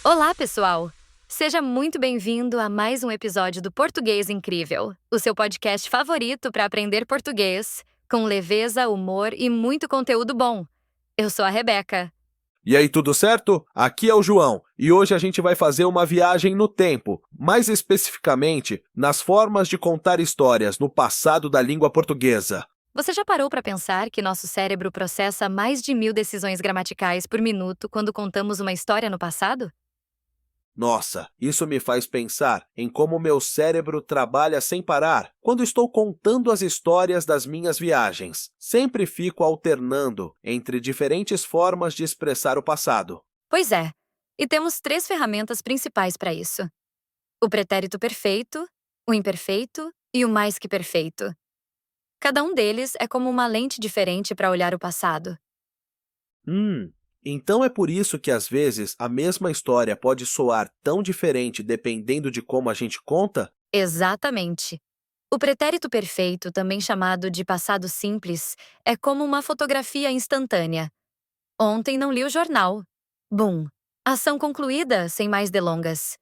Olá, pessoal! Seja muito bem-vindo a mais um episódio do Português Incrível, o seu podcast favorito para aprender português, com leveza, humor e muito conteúdo bom. Eu sou a Rebeca. E aí, tudo certo? Aqui é o João e hoje a gente vai fazer uma viagem no tempo, mais especificamente nas formas de contar histórias no passado da língua portuguesa. Você já parou para pensar que nosso cérebro processa mais de 1000 decisões gramaticais por minuto quando contamos uma história no passado? Nossa, isso me faz pensar em como meu cérebro trabalha sem parar quando estou contando as histórias das minhas viagens. Sempre fico alternando entre diferentes formas de expressar o passado. Pois é, e temos 3 ferramentas principais para isso: o pretérito perfeito, o imperfeito e o mais que perfeito. Cada um deles é como uma lente diferente para olhar o passado. Hum, então é por isso que às vezes a mesma história pode soar tão diferente dependendo de como a gente conta? Exatamente. O pretérito perfeito, também chamado de passado simples, é como uma fotografia instantânea. Ontem não li o jornal. Bum! Ação concluída, sem mais delongas.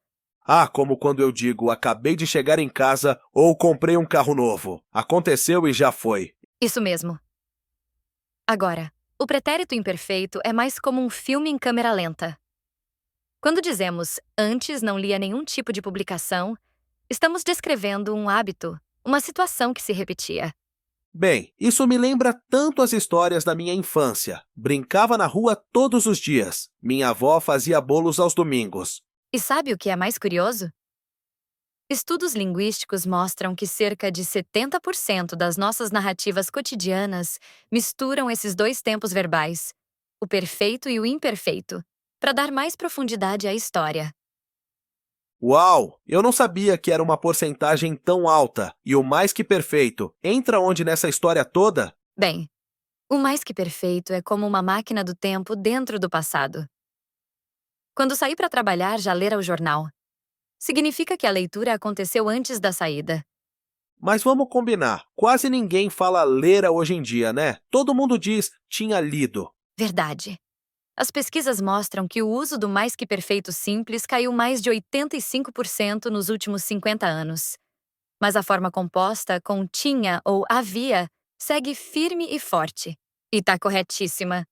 Ah, como quando eu digo acabei de chegar em casa ou comprei um carro novo. Aconteceu e já foi. Isso mesmo. Agora, o pretérito imperfeito é mais como um filme em câmera lenta. Quando dizemos antes não lia nenhum tipo de publicação, estamos descrevendo um hábito, uma situação que se repetia. Bem, isso me lembra tanto as histórias da minha infância. Brincava na rua todos os dias. Minha avó fazia bolos aos domingos. E sabe o que é mais curioso? Estudos linguísticos mostram que cerca de 70% das nossas narrativas cotidianas misturam esses dois tempos verbais, o perfeito e o imperfeito, para dar mais profundidade à história. Uau! Eu não sabia que era uma porcentagem tão alta. E o mais que perfeito, entra onde nessa história toda? Bem, o mais que perfeito é como uma máquina do tempo dentro do passado. Quando sair para trabalhar, já lera o jornal. Significa que a leitura aconteceu antes da saída. Mas vamos combinar, quase ninguém fala lera hoje em dia, né? Todo mundo diz tinha lido. Verdade. As pesquisas mostram que o uso do mais que perfeito simples caiu mais de 85% nos últimos 50 anos. Mas a forma composta com tinha ou havia segue firme e forte. E tá corretíssima.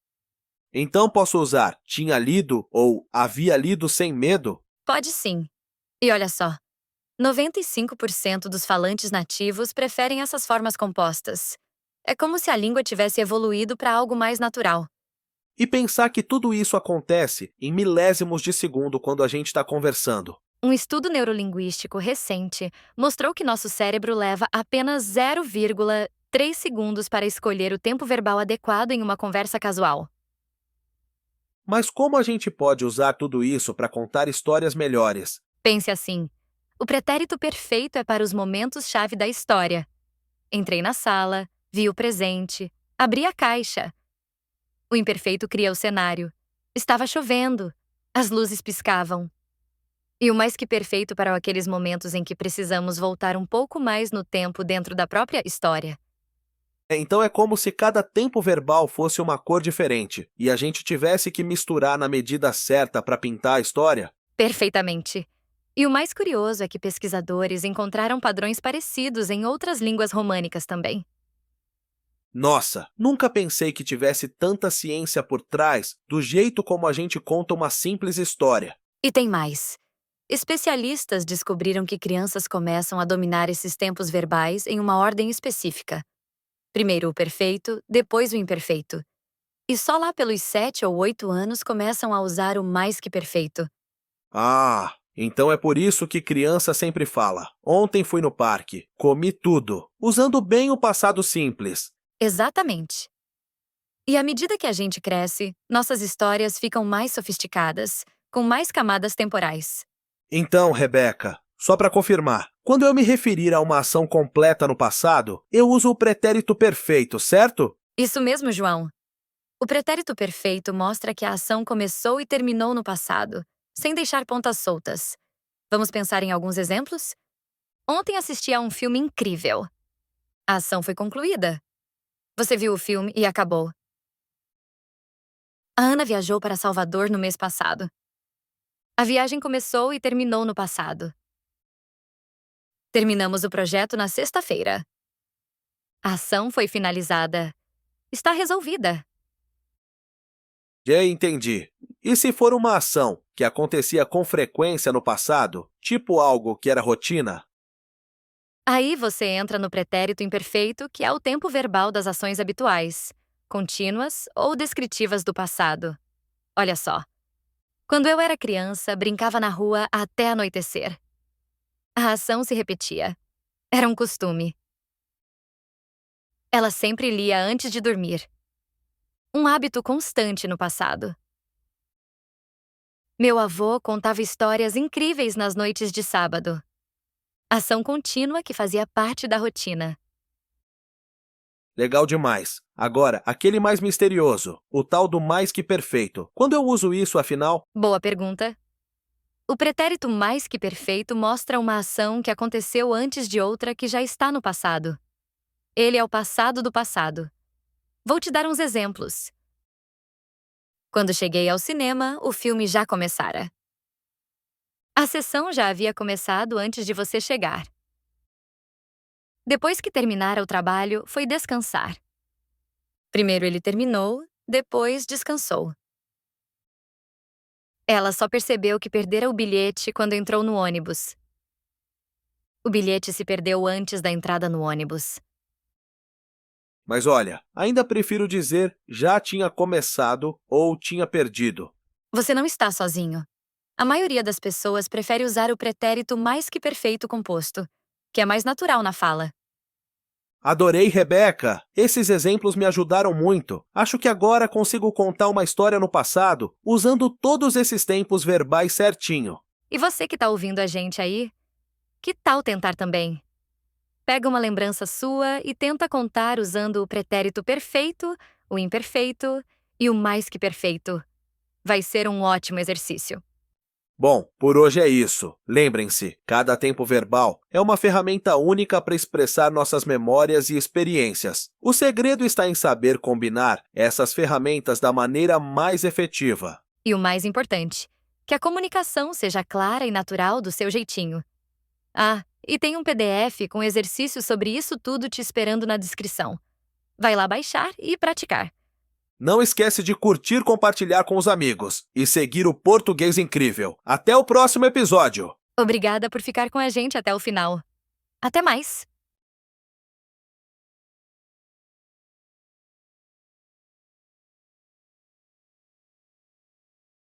Então posso usar tinha lido ou havia lido sem medo? Pode sim. E olha só, 95% dos falantes nativos preferem essas formas compostas. É como se a língua tivesse evoluído para algo mais natural. E pensar que tudo isso acontece em milésimos de segundo quando a gente está conversando. Um estudo neurolinguístico recente mostrou que nosso cérebro leva apenas 0,3 segundos para escolher o tempo verbal adequado em uma conversa casual. Mas como a gente pode usar tudo isso para contar histórias melhores? Pense assim: o pretérito perfeito é para os momentos-chave da história. Entrei na sala, vi o presente, abri a caixa. O imperfeito cria o cenário. Estava chovendo, as luzes piscavam. E o mais que perfeito para aqueles momentos em que precisamos voltar um pouco mais no tempo dentro da própria história. Então é como se cada tempo verbal fosse uma cor diferente e a gente tivesse que misturar na medida certa para pintar a história? Perfeitamente. E o mais curioso é que pesquisadores encontraram padrões parecidos em outras línguas românicas também. Nossa, nunca pensei que tivesse tanta ciência por trás do jeito como a gente conta uma simples história. E tem mais. Especialistas descobriram que crianças começam a dominar esses tempos verbais em uma ordem específica. Primeiro o perfeito, depois o imperfeito. E só lá pelos 7 ou 8 anos começam a usar o mais que perfeito. Ah, então é por isso que criança sempre fala: ontem fui no parque, comi tudo, usando bem o passado simples. Exatamente. E à medida que a gente cresce, nossas histórias ficam mais sofisticadas, com mais camadas temporais. Então, Rebeca, só para confirmar, quando eu me referir a uma ação completa no passado, eu uso o pretérito perfeito, certo? Isso mesmo, João. O pretérito perfeito mostra que a ação começou e terminou no passado, sem deixar pontas soltas. Vamos pensar em alguns exemplos? Ontem assisti a um filme incrível. A ação foi concluída. Você viu o filme e acabou. A Ana viajou para Salvador no mês passado. A viagem começou e terminou no passado. Terminamos o projeto na sexta-feira. A ação foi finalizada. Está resolvida. Já entendi. E se for uma ação que acontecia com frequência no passado, tipo algo que era rotina? Aí você entra no pretérito imperfeito, que é o tempo verbal das ações habituais, contínuas ou descritivas do passado. Olha só. Quando eu era criança, brincava na rua até anoitecer. A ação se repetia. Era um costume. Ela sempre lia antes de dormir. Um hábito constante no passado. Meu avô contava histórias incríveis nas noites de sábado. Ação contínua que fazia parte da rotina. Legal demais. Agora, aquele mais misterioso, o tal do mais que perfeito. Quando eu uso isso, afinal? Boa pergunta. O pretérito mais que perfeito mostra uma ação que aconteceu antes de outra que já está no passado. Ele é o passado do passado. Vou te dar uns exemplos. Quando cheguei ao cinema, o filme já começara. A sessão já havia começado antes de você chegar. Depois que terminara o trabalho, foi descansar. Primeiro ele terminou, depois descansou. Ela só percebeu que perdera o bilhete quando entrou no ônibus. O bilhete se perdeu antes da entrada no ônibus. Mas olha, ainda prefiro dizer já tinha começado ou tinha perdido. Você não está sozinho. A maioria das pessoas prefere usar o pretérito mais que perfeito composto, que é mais natural na fala. Adorei, Rebeca! Esses exemplos me ajudaram muito. Acho que agora consigo contar uma história no passado usando todos esses tempos verbais certinho. E você que está ouvindo a gente aí, que tal tentar também? Pega uma lembrança sua e tenta contar usando o pretérito perfeito, o imperfeito e o mais que perfeito. Vai ser um ótimo exercício. Bom, por hoje é isso. Lembrem-se, cada tempo verbal é uma ferramenta única para expressar nossas memórias e experiências. O segredo está em saber combinar essas ferramentas da maneira mais efetiva. E o mais importante, que a comunicação seja clara e natural do seu jeitinho. Ah, e tem um PDF com exercícios sobre isso tudo te esperando na descrição. Vai lá baixar e praticar. Não esquece de curtir, compartilhar com os amigos e seguir o Português Incrível. Até o próximo episódio! Obrigada por ficar com a gente até o final. Até mais!